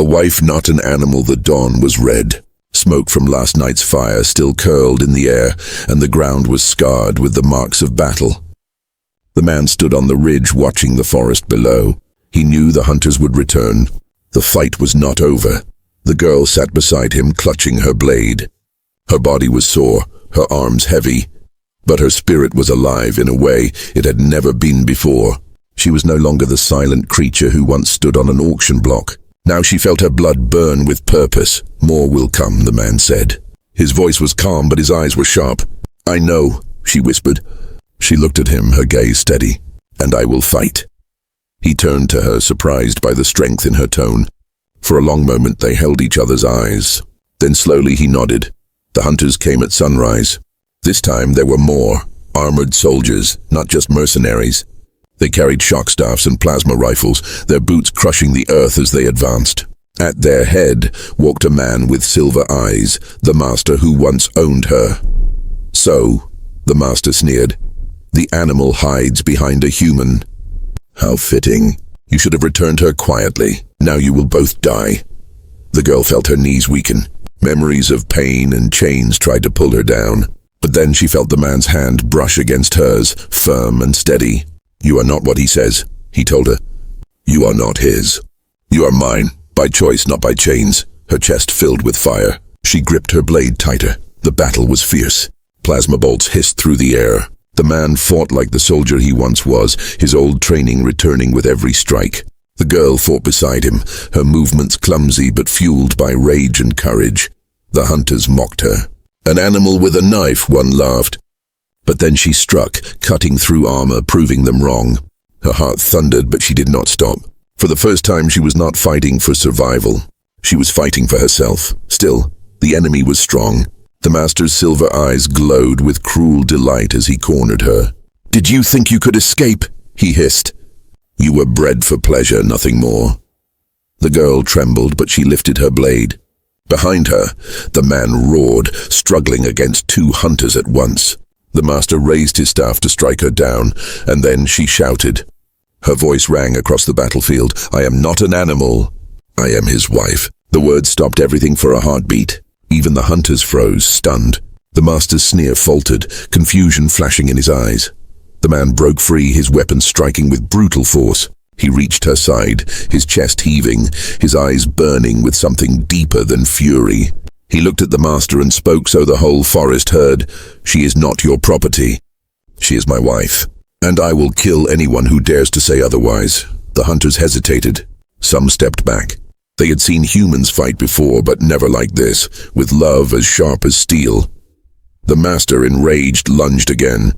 A wife, not an animal. The dawn was red. Smoke from last night's fire still curled in the air, and the ground was scarred with the marks of battle. The man stood on the ridge watching the forest below. He knew the hunters would return. The fight was not over. The girl sat beside him, clutching her blade. Her body was sore, her arms heavy, but her spirit was alive in a way it had never been before. She was no longer the silent creature who once stood on an auction block. Now she felt her blood burn with purpose. More will come, the man said. His voice was calm, but his eyes were sharp. I know, she whispered. She looked at him, her gaze steady. And I will fight. He turned to her, surprised by the strength in her tone. For a long moment they held each other's eyes. Then slowly he nodded. The hunters came at sunrise. This time there were more, armored soldiers, not just mercenaries. They carried shock staffs and plasma rifles, their boots crushing the earth as they advanced. At their head walked a man with silver eyes, the master who once owned her. So, the master sneered, the animal hides behind a human. How fitting. You should have returned her quietly. Now you will both die. The girl felt her knees weaken. Memories of pain and chains tried to pull her down. But then she felt the man's hand brush against hers, firm and steady. You are not what he says, he told her. You are not his. You are mine, by choice, not by chains. Her chest filled with fire. She gripped her blade tighter. The battle was fierce. Plasma bolts hissed through the air. The man fought like the soldier he once was, his old training returning with every strike. The girl fought beside him, her movements clumsy but fueled by rage and courage. The hunters mocked her. An animal with a knife, one laughed. But then she struck, cutting through armor, proving them wrong. Her heart thundered, but she did not stop. For the first time, she was not fighting for survival. She was fighting for herself. Still, the enemy was strong. The master's silver eyes glowed with cruel delight as he cornered her. Did you think you could escape? He hissed. You were bred for pleasure, nothing more. The girl trembled, but she lifted her blade. Behind her, the man roared, struggling against two hunters at once. The master raised his staff to strike her down, and then she shouted. Her voice rang across the battlefield. I am not an animal. I am his wife. The words stopped everything for a heartbeat. Even the hunters froze, stunned. The master's sneer faltered, confusion flashing in his eyes. The man broke free, his weapon striking with brutal force. He reached her side, his chest heaving, his eyes burning with something deeper than fury. He looked at the master and spoke so the whole forest heard. She is not your property. She is my wife, and I will kill anyone who dares to say otherwise. The hunters hesitated. Some stepped back. They had seen humans fight before, but never like this, with love as sharp as steel. The master, enraged, lunged again.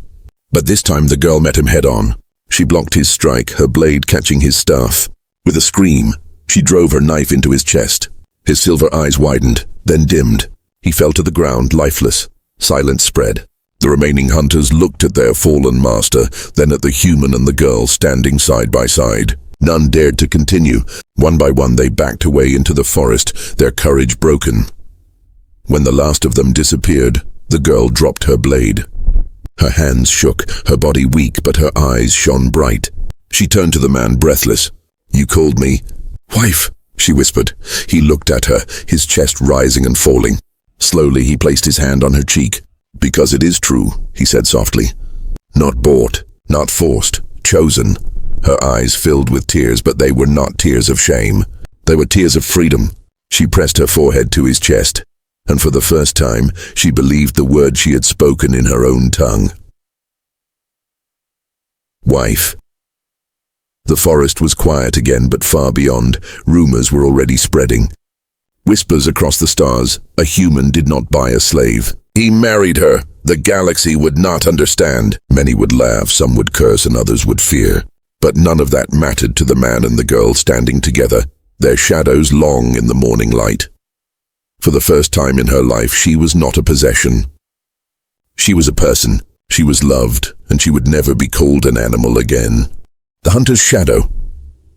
But this time the girl met him head-on. She blocked his strike, her blade catching his staff. With a scream, she drove her knife into his chest. His silver eyes widened, then dimmed. He fell to the ground, lifeless. Silence spread. The remaining hunters looked at their fallen master, then at the human and the girl standing side by side. None dared to continue. One by one they backed away into the forest, their courage broken. When the last of them disappeared, the girl dropped her blade. Her hands shook, her body weak, but her eyes shone bright. She turned to the man, breathless. You called me wife, she whispered. He looked at her, his chest rising and falling. Slowly he placed his hand on her cheek. Because it is true, he said softly. Not bought, not forced, chosen. Her eyes filled with tears, but they were not tears of shame. They were tears of freedom. She pressed her forehead to his chest, and for the first time, she believed the word she had spoken in her own tongue. Wife. The forest was quiet again, but far beyond, rumors were already spreading. Whispers across the stars, a human did not buy a slave. He married her. The galaxy would not understand. Many would laugh, some would curse, and others would fear. But none of that mattered to the man and the girl standing together, their shadows long in the morning light. For the first time in her life, she was not a possession. She was a person. She was loved, and she would never be called an animal again. The hunter's shadow.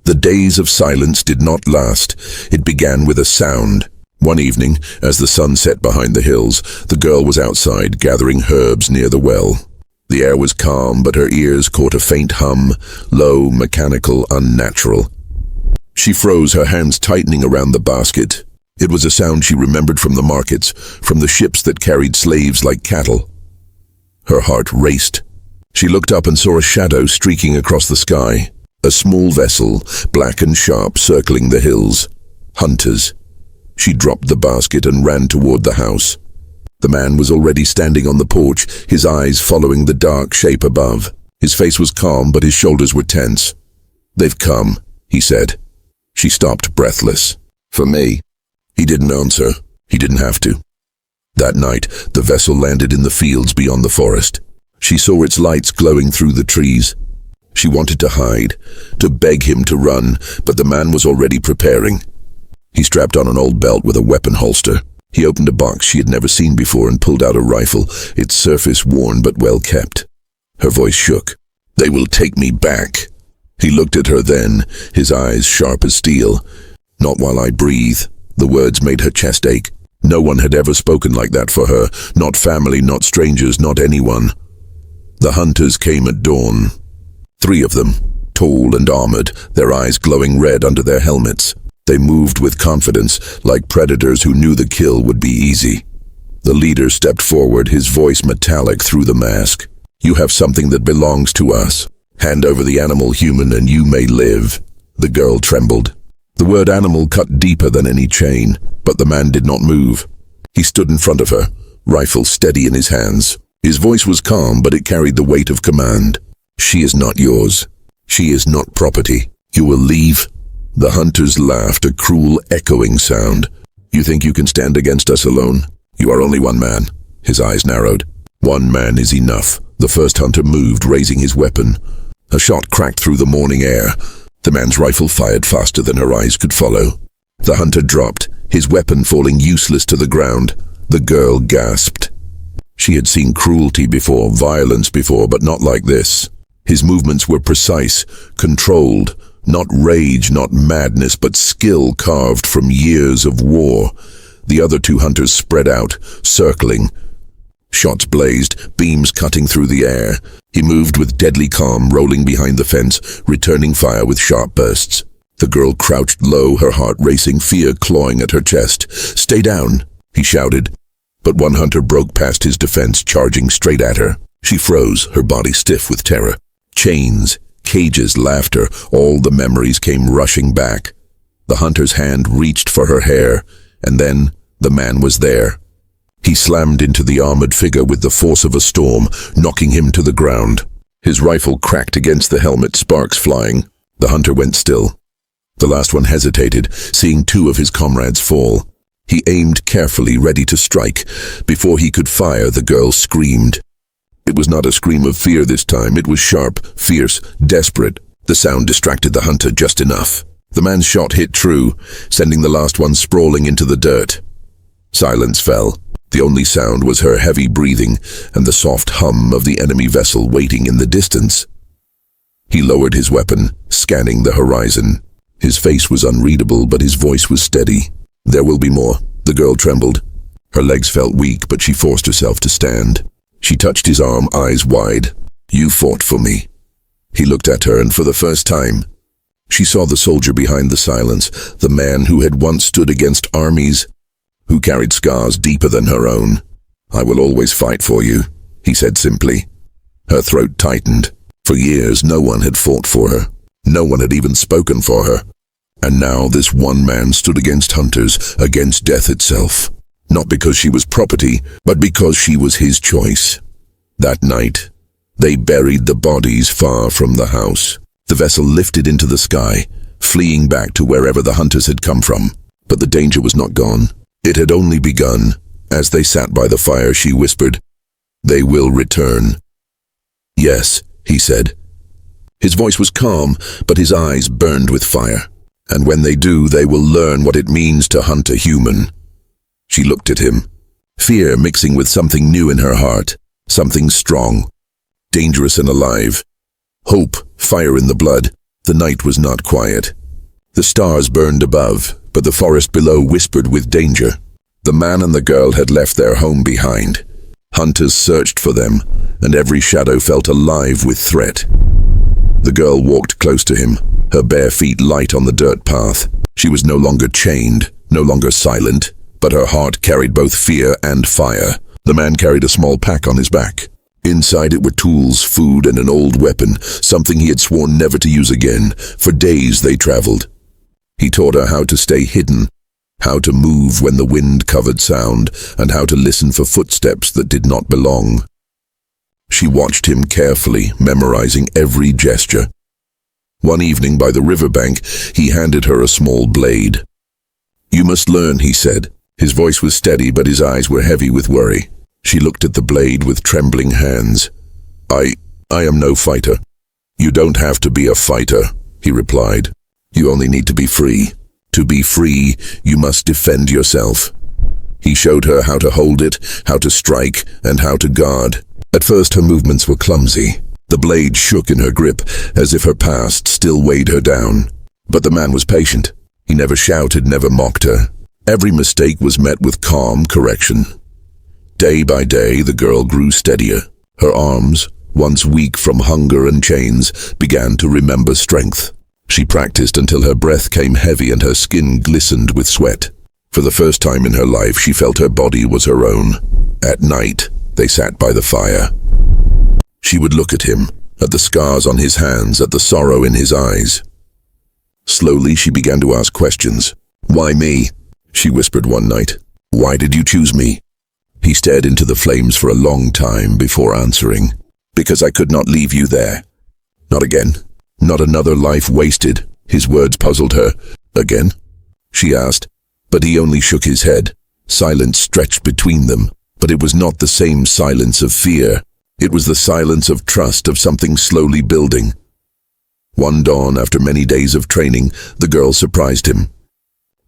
The days of silence did not last. It began with a sound. One evening, as the sun set behind the hills, the girl was outside gathering herbs near the well. The air was calm, but her ears caught a faint hum, low, mechanical, unnatural. She froze, her hands tightening around the basket. It was a sound she remembered from the markets, from the ships that carried slaves like cattle. Her heart raced. She looked up and saw a shadow streaking across the sky. A small vessel, black and sharp, circling the hills. Hunters. She dropped the basket and ran toward the house. The man was already standing on the porch, his eyes following the dark shape above. His face was calm, but his shoulders were tense. "They've come," he said. She stopped, breathless. "For me?" He didn't answer. He didn't have to. That night, the vessel landed in the fields beyond the forest. She saw its lights glowing through the trees. She wanted to hide, to beg him to run, but the man was already preparing. He strapped on an old belt with a weapon holster. He opened a box she had never seen before and pulled out a rifle, its surface worn but well kept. Her voice shook. "They will take me back." He looked at her then, his eyes sharp as steel. "Not while I breathe." The words made her chest ache. No one had ever spoken like that for her. Not family, not strangers, not anyone. The hunters came at dawn. 3 of them, tall and armored, their eyes glowing red under their helmets. They moved with confidence, like predators who knew the kill would be easy. The leader stepped forward, his voice metallic through the mask. "You have something that belongs to us. Hand over the animal, human, and you may live." The girl trembled. The word animal cut deeper than any chain, but the man did not move. He stood in front of her, rifle steady in his hands. His voice was calm, but it carried the weight of command. "She is not yours. She is not property. You will leave." The hunters laughed, a cruel, echoing sound. "You think you can stand against us alone? You are only one man." His eyes narrowed. "One man is enough." The first hunter moved, raising his weapon. A shot cracked through the morning air. The man's rifle fired faster than her eyes could follow. The hunter dropped, his weapon falling useless to the ground. The girl gasped. She had seen cruelty before, violence before, but not like this. His movements were precise, controlled. Not rage, not madness, but skill carved from years of war. The other 2 hunters spread out, circling. Shots blazed, beams cutting through the air. He moved with deadly calm, rolling behind the fence, returning fire with sharp bursts. The girl crouched low, her heart racing, fear clawing at her chest. "Stay down," he shouted. But one hunter broke past his defense, charging straight at her. She froze, her body stiff with terror. Chains, cages, laughter, all the memories came rushing back. The hunter's hand reached for her hair, and then the man was there. He slammed into the armored figure with the force of a storm, knocking him to the ground. His rifle cracked against the helmet, sparks flying. The hunter went still. The last one hesitated, seeing 2 of his comrades fall. He aimed carefully, ready to strike. Before he could fire, the girl screamed. It was not a scream of fear this time. It was sharp, fierce, desperate. The sound distracted the hunter just enough. The man's shot hit true, sending the last one sprawling into the dirt. Silence fell. The only sound was her heavy breathing and the soft hum of the enemy vessel waiting in the distance. He lowered his weapon, scanning the horizon. His face was unreadable, but his voice was steady. "There will be more." The girl trembled. Her legs felt weak, but she forced herself to stand. She touched his arm, eyes wide. "You fought for me." He looked at her, and for the first time, she saw the soldier behind the silence, the man who had once stood against armies, who carried scars deeper than her own. "I will always fight for you," he said simply. Her throat tightened. For years, no one had fought for her. No one had even spoken for her. And now this one man stood against hunters, against death itself. Not because she was property, but because she was his choice. That night, they buried the bodies far from the house. The vessel lifted into the sky, fleeing back to wherever the hunters had come from. But the danger was not gone. It had only begun. As they sat by the fire, she whispered, "They will return." "Yes," he said. His voice was calm, but his eyes burned with fire. "And when they do, they will learn what it means to hunt a human." She looked at him, fear mixing with something new in her heart, something strong, dangerous and alive. Hope, fire in the blood. The night was not quiet. The stars burned above, but the forest below whispered with danger. The man and the girl had left their home behind. Hunters searched for them, and every shadow felt alive with threat. The girl walked close to him, her bare feet light on the dirt path. She was no longer chained, no longer silent, but her heart carried both fear and fire. The man carried a small pack on his back. Inside it were tools, food, and an old weapon, something he had sworn never to use again. For days they traveled. He taught her how to stay hidden, how to move when the wind covered sound, and how to listen for footsteps that did not belong. She watched him carefully, memorizing every gesture. One evening by the riverbank, he handed her a small blade. "You must learn," he said. His voice was steady, but his eyes were heavy with worry. She looked at the blade with trembling hands. I am no fighter." "You don't have to be a fighter," he replied. "You only need to be free. To be free, you must defend yourself." He showed her how to hold it, how to strike, and how to guard. At first her movements were clumsy. The blade shook in her grip, as if her past still weighed her down. But the man was patient. He never shouted, never mocked her. Every mistake was met with calm correction. Day by day, the girl grew steadier. Her arms, once weak from hunger and chains, began to remember strength. She practiced until her breath came heavy and her skin glistened with sweat. For the first time in her life, she felt her body was her own. At night, they sat by the fire. She would look at him, at the scars on his hands, at the sorrow in his eyes. Slowly, she began to ask questions. "Why me?" she whispered one night. "Why did you choose me?" He stared into the flames for a long time before answering. "Because I could not leave you there. Not again. Not another life wasted." His words puzzled her. "Again?" she asked, but he only shook his head. Silence stretched between them, but it was not the same silence of fear. It was the silence of trust, of something slowly building. One dawn, after many days of training, the girl surprised him.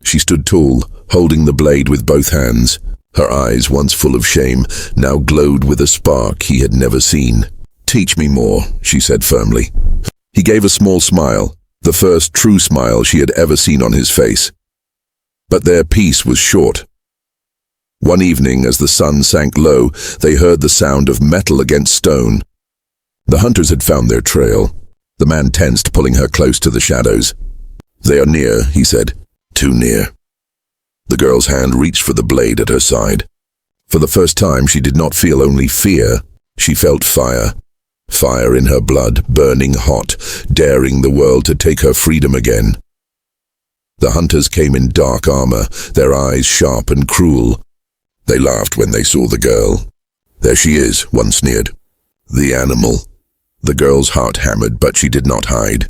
She stood tall, holding the blade with both hands. Her eyes, once full of shame, now glowed with a spark he had never seen. "Teach me more," she said firmly. He gave a small smile, the first true smile she had ever seen on his face. But their peace was short. One evening, as the sun sank low, they heard the sound of metal against stone. The hunters had found their trail. The man tensed, pulling her close to the shadows. "They are near," he said. "Too near." The girl's hand reached for the blade at her side. For the first time, she did not feel only fear. She felt fire. Fire in her blood, burning hot, daring the world to take her freedom again. The hunters came in dark armor, their eyes sharp and cruel. They laughed when they saw the girl. "There she is," one sneered. "The animal." The girl's heart hammered, but she did not hide.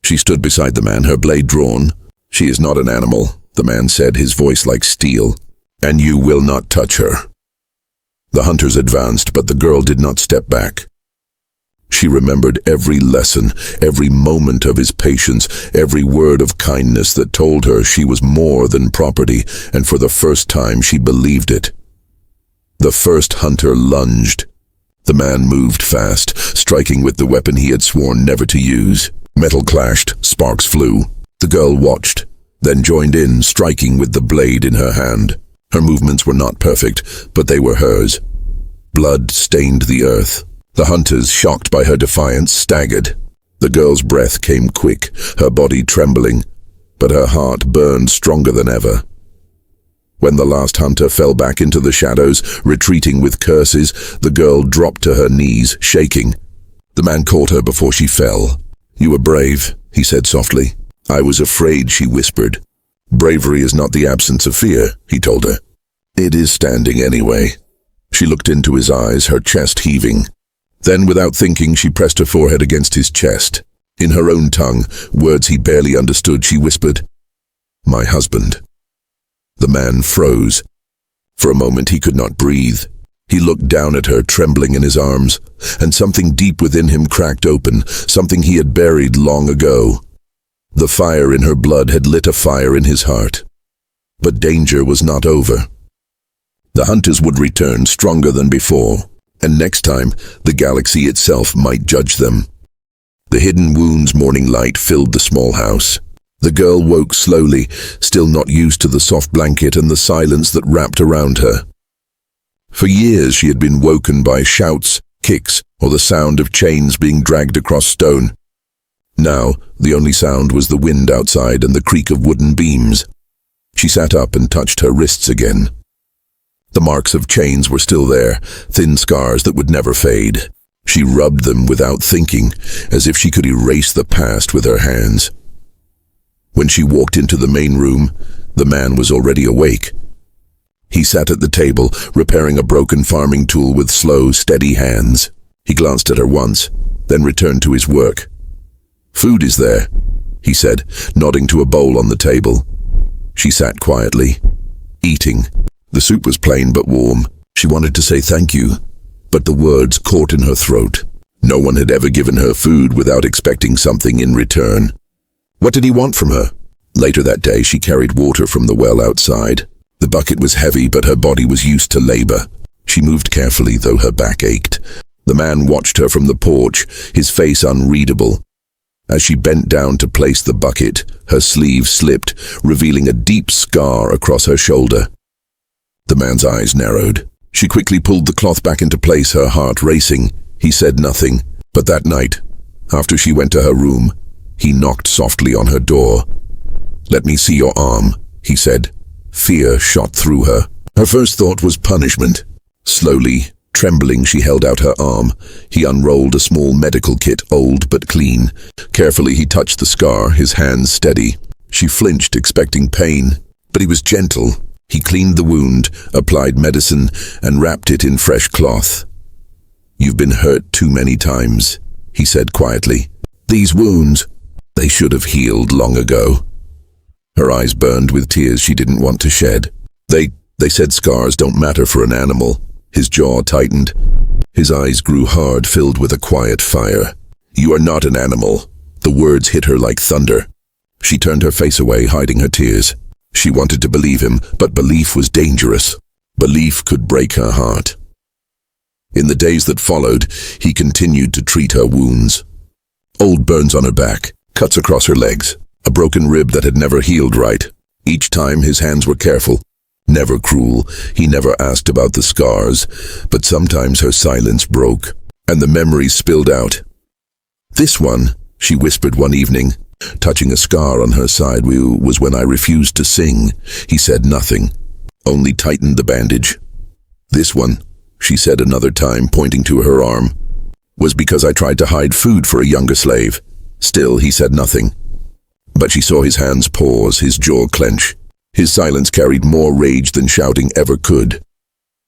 She stood beside the man, her blade drawn. "She is not an animal," the man said, his voice like steel. "And you will not touch her." The hunters advanced, but the girl did not step back. She remembered every lesson, every moment of his patience, every word of kindness that told her she was more than property, and for the first time she believed it. The first hunter lunged. The man moved fast, striking with the weapon he had sworn never to use. Metal clashed, sparks flew. The girl watched, then joined in, striking with the blade in her hand. Her movements were not perfect, but they were hers. Blood stained the earth. The hunters, shocked by her defiance, staggered. The girl's breath came quick, her body trembling, but her heart burned stronger than ever. When the last hunter fell back into the shadows, retreating with curses, the girl dropped to her knees, shaking. The man caught her before she fell. "You were brave," he said softly. "I was afraid," she whispered. "Bravery is not the absence of fear," he told her. "It is standing anyway." She looked into his eyes, her chest heaving. Then, without thinking, she pressed her forehead against his chest. In her own tongue, words he barely understood, she whispered, "My husband." The man froze. For a moment he could not breathe. He looked down at her, trembling in his arms, and something deep within him cracked open, something he had buried long ago. The fire in her blood had lit a fire in his heart. But danger was not over. The hunters would return stronger than before, and next time the galaxy itself might judge them. The hidden wound's morning light filled the small house. The girl woke slowly, still not used to the soft blanket and the silence that wrapped around her. For years she had been woken by shouts, kicks, or the sound of chains being dragged across stone. Now, the only sound was the wind outside and the creak of wooden beams. She sat up and touched her wrists again. The marks of chains were still there, thin scars that would never fade. She rubbed them without thinking, as if she could erase the past with her hands. When she walked into the main room, the man was already awake. He sat at the table, repairing a broken farming tool with slow, steady hands. He glanced at her once, then returned to his work. "Food is there," he said, nodding to a bowl on the table. She sat quietly, eating. The soup was plain but warm. She wanted to say thank you, but the words caught in her throat. No one had ever given her food without expecting something in return. What did he want from her? Later that day, she carried water from the well outside. The bucket was heavy, but her body was used to labor. She moved carefully, though her back ached. The man watched her from the porch, his face unreadable. As she bent down to place the bucket, her sleeve slipped, revealing a deep scar across her shoulder. The man's eyes narrowed. She quickly pulled the cloth back into place, her heart racing. He said nothing, but that night, after she went to her room, he knocked softly on her door. "Let me see your arm," he said. Fear shot through her. Her first thought was punishment. Slowly, trembling, she held out her arm. He unrolled a small medical kit, old but clean. Carefully, he touched the scar, his hands steady. She flinched, expecting pain, but he was gentle. He cleaned the wound, applied medicine, and wrapped it in fresh cloth. "You've been hurt too many times," he said quietly. "These wounds, they should have healed long ago." Her eyes burned with tears she didn't want to shed. They said scars don't matter for an animal. His jaw tightened. His eyes grew hard, filled with a quiet fire. "You are not an animal." The words hit her like thunder. She turned her face away, hiding her tears. She wanted to believe him, but belief was dangerous. Belief could break her heart. In the days that followed, he continued to treat her wounds. Old burns on her back, cuts across her legs, a broken rib that had never healed right. Each time his hands were careful, never cruel. He never asked about the scars, but sometimes her silence broke, and the memories spilled out. "This one," she whispered one evening, touching a scar on her side, "was when I refused to sing." He said nothing, only tightened the bandage. "This one," she said another time, pointing to her arm, "was because I tried to hide food for a younger slave." Still, he said nothing. But she saw his hands pause, his jaw clench. His silence carried more rage than shouting ever could.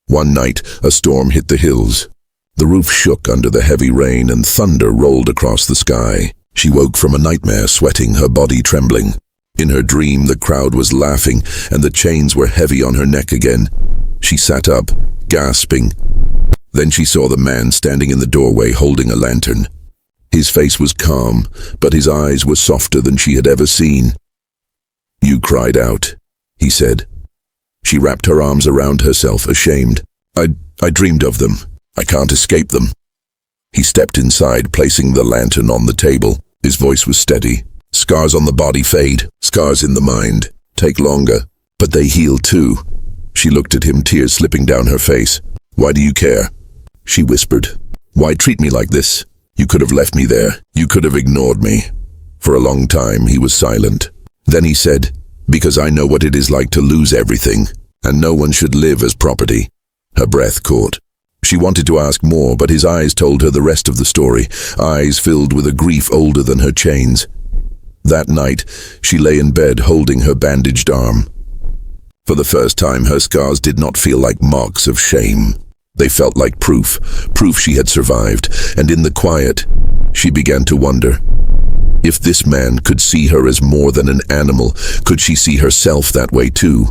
One night, a storm hit the hills. The roof shook under the heavy rain and thunder rolled across the sky. She woke from a nightmare, sweating, her body trembling. In her dream, the crowd was laughing and the chains were heavy on her neck again. She sat up, gasping. Then she saw the man standing in the doorway holding a lantern. His face was calm, but his eyes were softer than she had ever seen. "You cried out," he said. She wrapped her arms around herself, ashamed. I dreamed of them. I can't escape them." He stepped inside, placing the lantern on the table. His voice was steady. "Scars on the body fade. Scars in the mind take longer, but they heal too." She looked at him, tears slipping down her face. "Why do you care?" she whispered. "Why treat me like this? You could have left me there. You could have ignored me." For a long time, he was silent. Then he said, "Because I know what it is like to lose everything, and no one should live as property." Her breath caught. She wanted to ask more, but his eyes told her the rest of the story, eyes filled with a grief older than her chains. That night, she lay in bed holding her bandaged arm. For the first time, her scars did not feel like marks of shame. They felt like proof she had survived, and in the quiet, she began to wonder. If this man could see her as more than an animal, could she see herself that way too?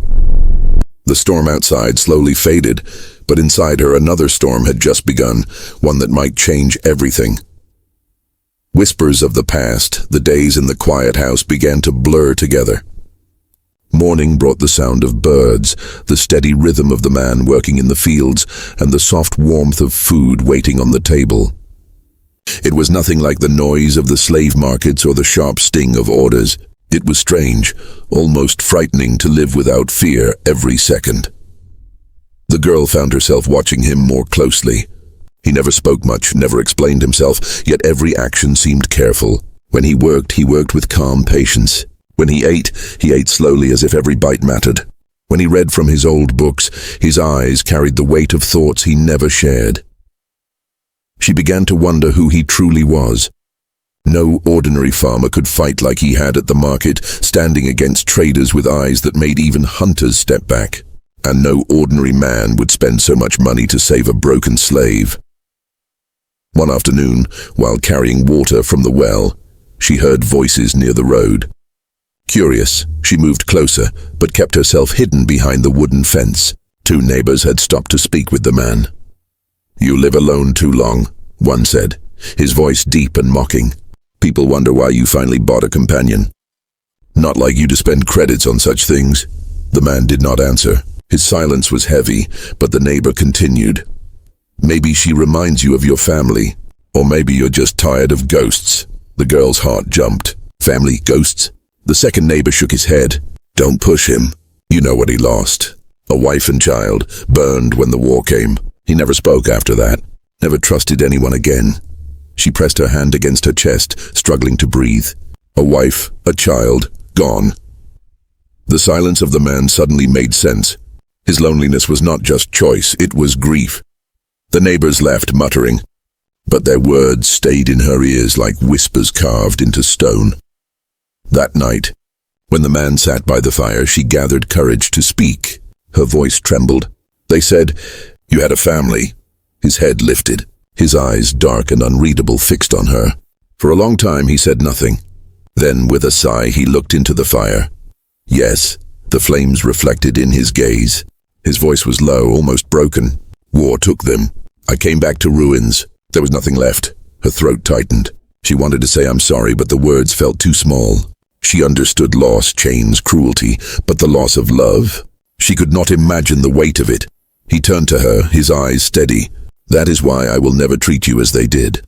The storm outside slowly faded, but inside her another storm had just begun, one that might change everything. Whispers of the past, the days in the quiet house, began to blur together. Morning brought the sound of birds, the steady rhythm of the man working in the fields, and the soft warmth of food waiting on the table. It was nothing like the noise of the slave markets or the sharp sting of orders. It was strange, almost frightening to live without fear every second. The girl found herself watching him more closely. He never spoke much, never explained himself, yet every action seemed careful. When he worked with calm patience. When he ate slowly as if every bite mattered. When he read from his old books, his eyes carried the weight of thoughts he never shared. She began to wonder who he truly was. No ordinary farmer could fight like he had at the market, standing against traders with eyes that made even hunters step back. And no ordinary man would spend so much money to save a broken slave. One afternoon, while carrying water from the well, she heard voices near the road. Curious, she moved closer, but kept herself hidden behind the wooden fence. 2 neighbors had stopped to speak with the man. "You live alone too long," one said, his voice deep and mocking. "People wonder why you finally bought a companion. Not like you to spend credits on such things." The man did not answer. His silence was heavy, but the neighbor continued. "Maybe she reminds you of your family, or maybe you're just tired of ghosts." The girl's heart jumped. "Family, ghosts?" The second neighbor shook his head. "Don't push him. You know what he lost. A wife and child, burned when the war came. He never spoke after that. Never trusted anyone again." She pressed her hand against her chest, struggling to breathe. A wife, a child, gone. The silence of the man suddenly made sense. His loneliness was not just choice, it was grief. The neighbors left, muttering, but their words stayed in her ears like whispers carved into stone. That night, when the man sat by the fire, she gathered courage to speak. Her voice trembled. "They said, you had a family." His head lifted, his eyes dark and unreadable fixed on her. For a long time he said nothing. Then, with a sigh, he looked into the fire. Yes, the flames reflected in his gaze. His voice was low, almost broken. "War took them. I came back to ruins. There was nothing left." Her throat tightened. She wanted to say "I'm sorry," but the words felt too small. She understood loss, chains, cruelty, but the loss of love? She could not imagine the weight of it. He turned to her, his eyes steady. "That is why I will never treat you as they did.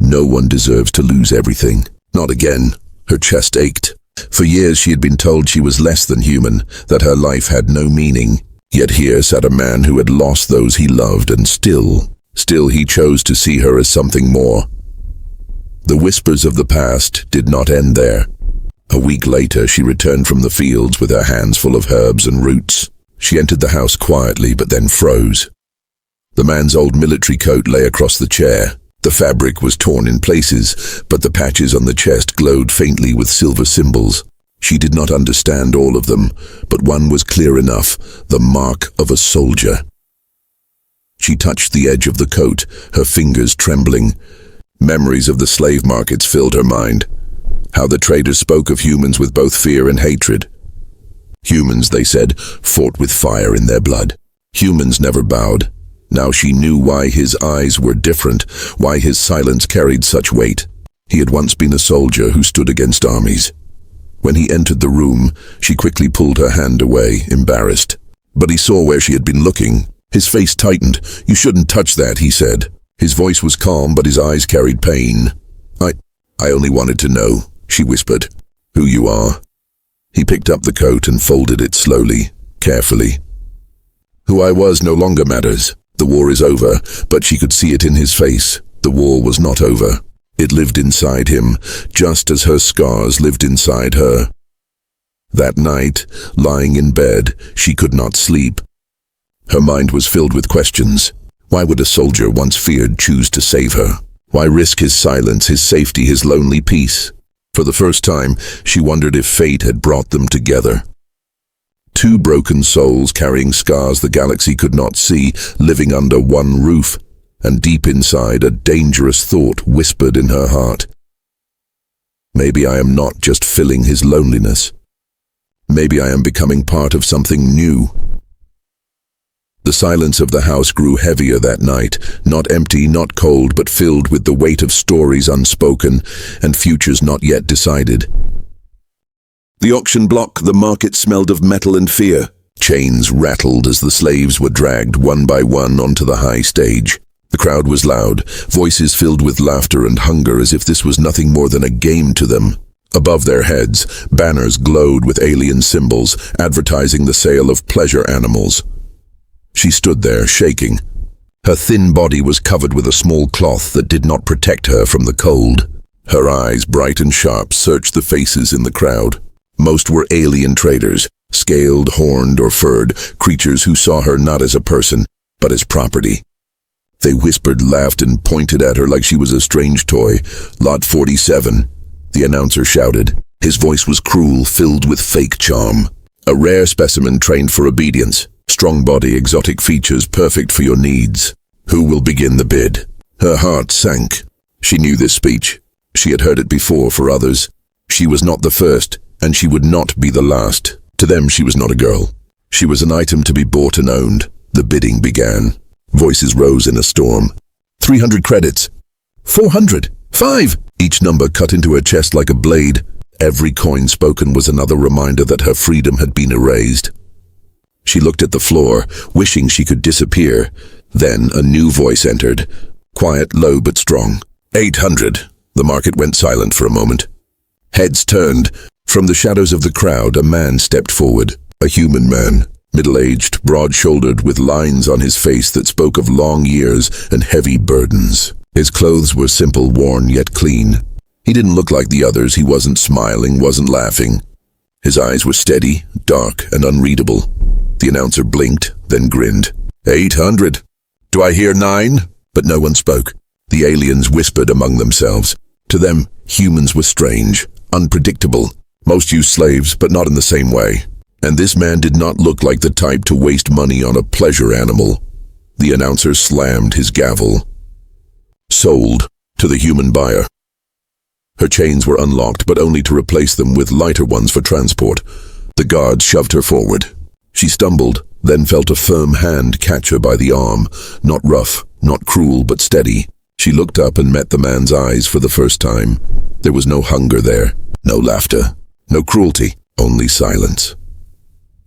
No one deserves to lose everything. Not again." Her chest ached. For years she had been told she was less than human, that her life had no meaning. Yet here sat a man who had lost those he loved, and still he chose to see her as something more. The whispers of the past did not end there. A week later, she returned from the fields with her hands full of herbs and roots. She entered the house quietly, but then froze. The man's old military coat lay across the chair. The fabric was torn in places, but the patches on the chest glowed faintly with silver symbols. She did not understand all of them, but one was clear enough, the mark of a soldier. She touched the edge of the coat, her fingers trembling. Memories of the slave markets filled her mind. How the traders spoke of humans with both fear and hatred. Humans, they said, fought with fire in their blood. Humans never bowed. Now she knew why his eyes were different, why his silence carried such weight. He had once been a soldier who stood against armies. When he entered the room, she quickly pulled her hand away, embarrassed. But he saw where she had been looking. His face tightened. "You shouldn't touch that," he said. His voice was calm, but his eyes carried pain. I only wanted to know," she whispered, "who you are." He picked up the coat and folded it slowly, carefully. "Who I was no longer matters. The war is over," but she could see it in his face. The war was not over. It lived inside him, just as her scars lived inside her. That night, lying in bed, she could not sleep. Her mind was filled with questions. Why would a soldier once feared choose to save her? Why risk his silence, his safety, his lonely peace? For the first time, she wondered if fate had brought them together. 2 broken souls carrying scars the galaxy could not see, living under one roof, and deep inside a dangerous thought whispered in her heart. Maybe I am not just filling his loneliness. Maybe I am becoming part of something new. The silence of the house grew heavier that night, not empty, not cold, but filled with the weight of stories unspoken and futures not yet decided. The auction block, the market smelled of metal and fear. Chains rattled as the slaves were dragged one by one onto the high stage. The crowd was loud, voices filled with laughter and hunger as if this was nothing more than a game to them. Above their heads, banners glowed with alien symbols, advertising the sale of pleasure animals. She stood there, shaking. Her thin body was covered with a small cloth that did not protect her from the cold. Her eyes, bright and sharp, searched the faces in the crowd. Most were alien traders, scaled, horned, or furred, creatures who saw her not as a person, but as property. They whispered, laughed, and pointed at her like she was a strange toy. "Lot 47, the announcer shouted. His voice was cruel, filled with fake charm. "A rare specimen trained for obedience. Strong body, exotic features, perfect for your needs. Who will begin the bid?" Her heart sank. She knew this speech. She had heard it before for others. She was not the first, and she would not be the last. To them, she was not a girl. She was an item to be bought and owned. The bidding began. Voices rose in a storm. 300 credits. 400. 5. Each number cut into her chest like a blade. Every coin spoken was another reminder that her freedom had been erased. She looked at the floor, wishing she could disappear. Then a new voice entered. Quiet, low, but strong. 800. The market went silent for a moment. Heads turned. From the shadows of the crowd, a man stepped forward. A human man. Middle-aged, broad-shouldered, with lines on his face that spoke of long years and heavy burdens. His clothes were simple, worn yet clean. He didn't look like the others. He wasn't smiling, wasn't laughing. His eyes were steady, dark, and unreadable. The announcer blinked, then grinned. 800. Do I hear 9? But no one spoke. The aliens whispered among themselves. To them, humans were strange, unpredictable. Most used slaves, but not in the same way. And this man did not look like the type to waste money on a pleasure animal. The announcer slammed his gavel. Sold to the human buyer. Her chains were unlocked, but only to replace them with lighter ones for transport. The guards shoved her forward. She stumbled, then felt a firm hand catch her by the arm. Not rough, not cruel, but steady. She looked up and met the man's eyes for the first time. There was no hunger there, no laughter, no cruelty, only silence.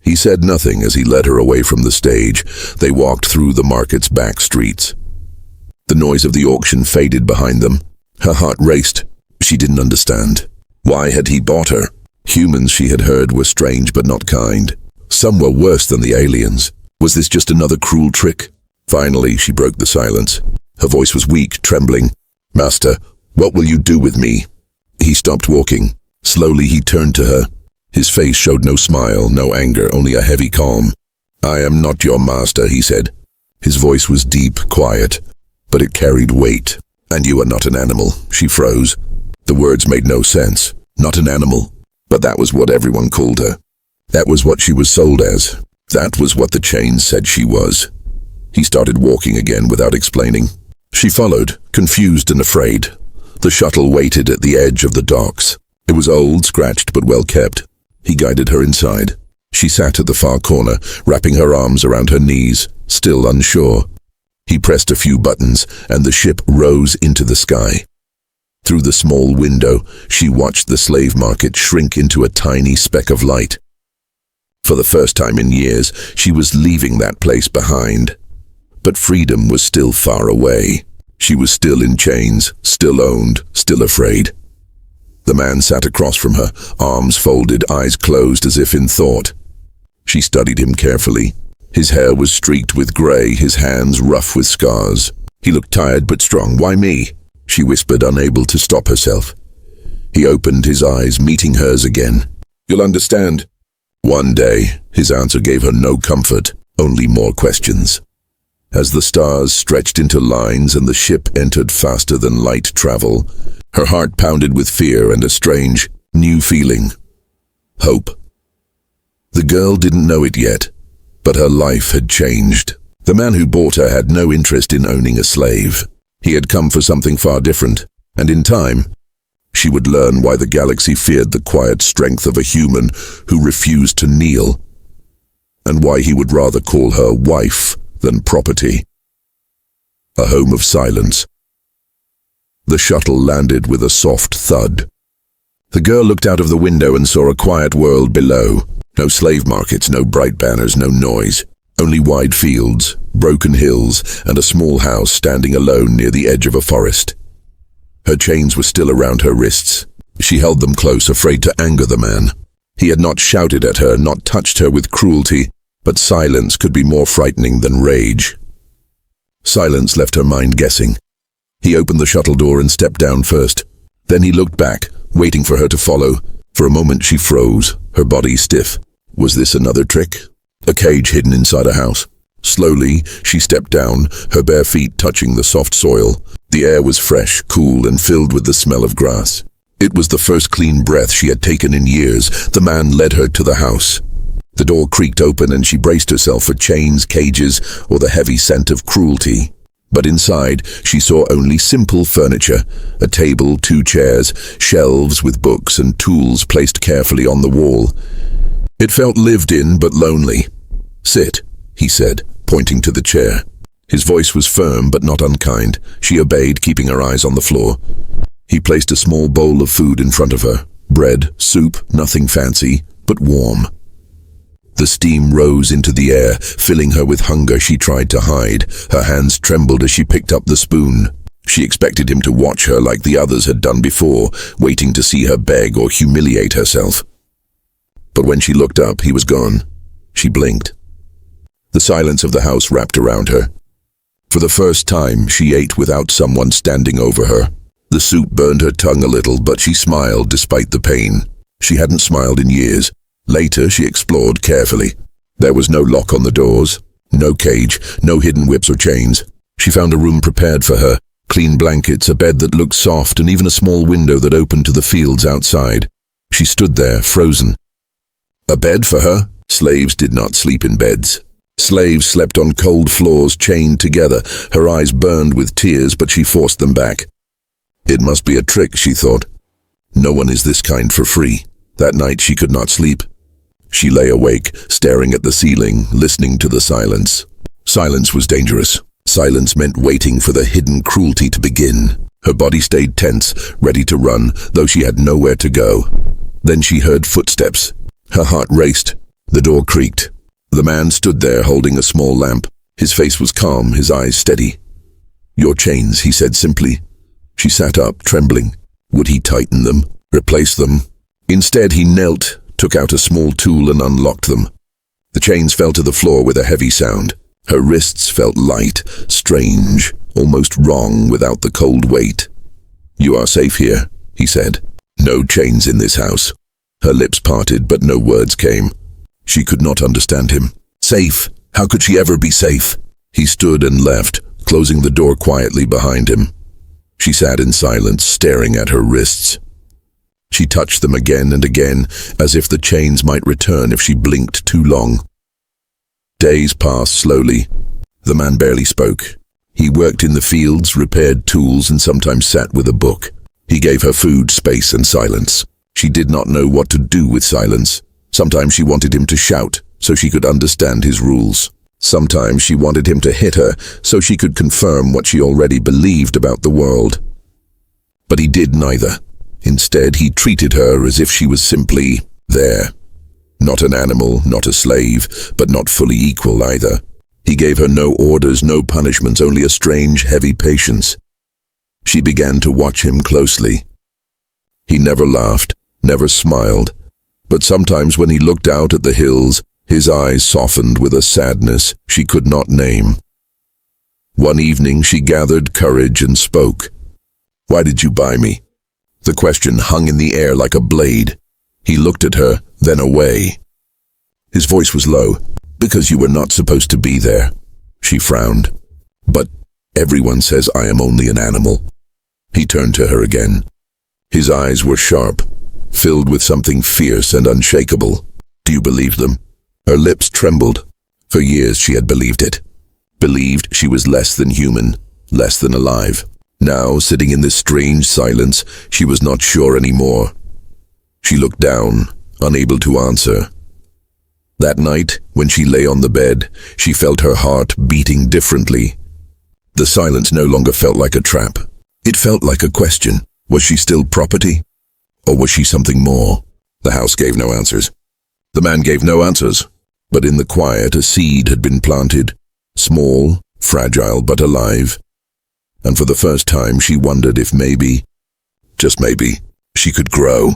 He said nothing as he led her away from the stage. They walked through the market's back streets. The noise of the auction faded behind them. Her heart raced. She didn't understand. Why had he bought her? Humans, she had heard, were strange but not kind. Some were worse than the aliens. Was this just another cruel trick? Finally, she broke the silence. Her voice was weak, trembling. "Master, what will you do with me?" He stopped walking. Slowly, he turned to her. His face showed no smile, no anger, only a heavy calm. "I am not your master," he said. His voice was deep, quiet, but it carried weight. "And you are not an animal." She froze. The words made no sense. Not an animal. But that was what everyone called her. That was what she was sold as. That was what the chains said she was. He started walking again without explaining. She followed, confused and afraid. The shuttle waited at the edge of the docks. It was old, scratched, but well kept. He guided her inside. She sat at the far corner, wrapping her arms around her knees, still unsure. He pressed a few buttons, and the ship rose into the sky. Through the small window, she watched the slave market shrink into a tiny speck of light. For the first time in years, she was leaving that place behind. But freedom was still far away. She was still in chains, still owned, still afraid. The man sat across from her, arms folded, eyes closed as if in thought. She studied him carefully. His hair was streaked with gray, his hands rough with scars. He looked tired but strong. "Why me?" she whispered, unable to stop herself. He opened his eyes, meeting hers again. "You'll understand." One day, his answer gave her no comfort, only more questions. As the stars stretched into lines and the ship entered faster than light travel, her heart pounded with fear and a strange, new feeling. Hope. The girl didn't know it yet, but her life had changed. The man who bought her had no interest in owning a slave. He had come for something far different, and in time, she would learn why the galaxy feared the quiet strength of a human who refused to kneel, and why he would rather call her wife than property. A home of silence. The shuttle landed with a soft thud. The girl looked out of the window and saw a quiet world below. No slave markets, no bright banners, no noise. Only wide fields, broken hills, and a small house standing alone near the edge of a forest. Her chains were still around her wrists. She held them close, afraid to anger the man. He had not shouted at her, not touched her with cruelty, but silence could be more frightening than rage. Silence left her mind guessing. He opened the shuttle door and stepped down first. Then he looked back, waiting for her to follow. For a moment she froze, her body stiff. Was this another trick? A cage hidden inside a house. Slowly, she stepped down, her bare feet touching the soft soil. The air was fresh, cool, and filled with the smell of grass. It was the first clean breath she had taken in years. The man led her to the house. The door creaked open and she braced herself for chains, cages, or the heavy scent of cruelty. But inside, she saw only simple furniture, a table, 2 chairs, shelves with books and tools placed carefully on the wall. It felt lived in but lonely. "Sit," he said, pointing to the chair. His voice was firm but not unkind. She obeyed, keeping her eyes on the floor. He placed a small bowl of food in front of her. Bread, soup, nothing fancy, but warm. The steam rose into the air, filling her with hunger she tried to hide. Her hands trembled as she picked up the spoon. She expected him to watch her like the others had done before, waiting to see her beg or humiliate herself. But when she looked up, he was gone. She blinked. The silence of the house wrapped around her. For the first time, she ate without someone standing over her. The soup burned her tongue a little, but she smiled despite the pain. She hadn't smiled in years. Later, she explored carefully. There was no lock on the doors, no cage, no hidden whips or chains. She found a room prepared for her, clean blankets, a bed that looked soft, and even a small window that opened to the fields outside. She stood there, frozen. A bed for her? Slaves did not sleep in beds. Slaves slept on cold floors, chained together. Her eyes burned with tears, but she forced them back. It must be a trick, she thought. No one is this kind for free. That night she could not sleep. She lay awake, staring at the ceiling, listening to the silence. Silence was dangerous. Silence meant waiting for the hidden cruelty to begin. Her body stayed tense, ready to run, though she had nowhere to go. Then she heard footsteps. Her heart raced. The door creaked. The man stood there holding a small lamp. His face was calm, his eyes steady. "Your chains," he said simply. She sat up, trembling. Would he tighten them? Replace them? Instead, he knelt, took out a small tool and unlocked them. The chains fell to the floor with a heavy sound. Her wrists felt light, strange, almost wrong without the cold weight. "You are safe here," he said. "No chains in this house." Her lips parted, but no words came. She could not understand him. Safe? How could she ever be safe? He stood and left, closing the door quietly behind him. She sat in silence, staring at her wrists. She touched them again and again, as if the chains might return if she blinked too long. Days passed slowly. The man barely spoke. He worked in the fields, repaired tools, and sometimes sat with a book. He gave her food, space, and silence. She did not know what to do with silence. Sometimes she wanted him to shout, so she could understand his rules. Sometimes she wanted him to hit her, so she could confirm what she already believed about the world. But he did neither. Instead, he treated her as if she was simply there. Not an animal, not a slave, but not fully equal either. He gave her no orders, no punishments, only a strange, heavy patience. She began to watch him closely. He never laughed, never smiled, but sometimes when he looked out at the hills, his eyes softened with a sadness she could not name. One evening she gathered courage and spoke. "Why did you buy me?" The question hung in the air like a blade. He looked at her, then away. His voice was low. "Because you were not supposed to be there." She frowned. "But everyone says I am only an animal." He turned to her again. His eyes were sharp, filled with something fierce and unshakable. "Do you believe them?" Her lips trembled. For years she had believed it. Believed she was less than human, less than alive. Now, sitting in this strange silence, she was not sure anymore. She looked down, unable to answer. That night, when she lay on the bed, she felt her heart beating differently. The silence no longer felt like a trap. It felt like a question. Was she still property? Or was she something more? The house gave no answers. The man gave no answers. But in the quiet, a seed had been planted. Small, fragile, but alive. And for the first time, she wondered if maybe, just maybe, she could grow.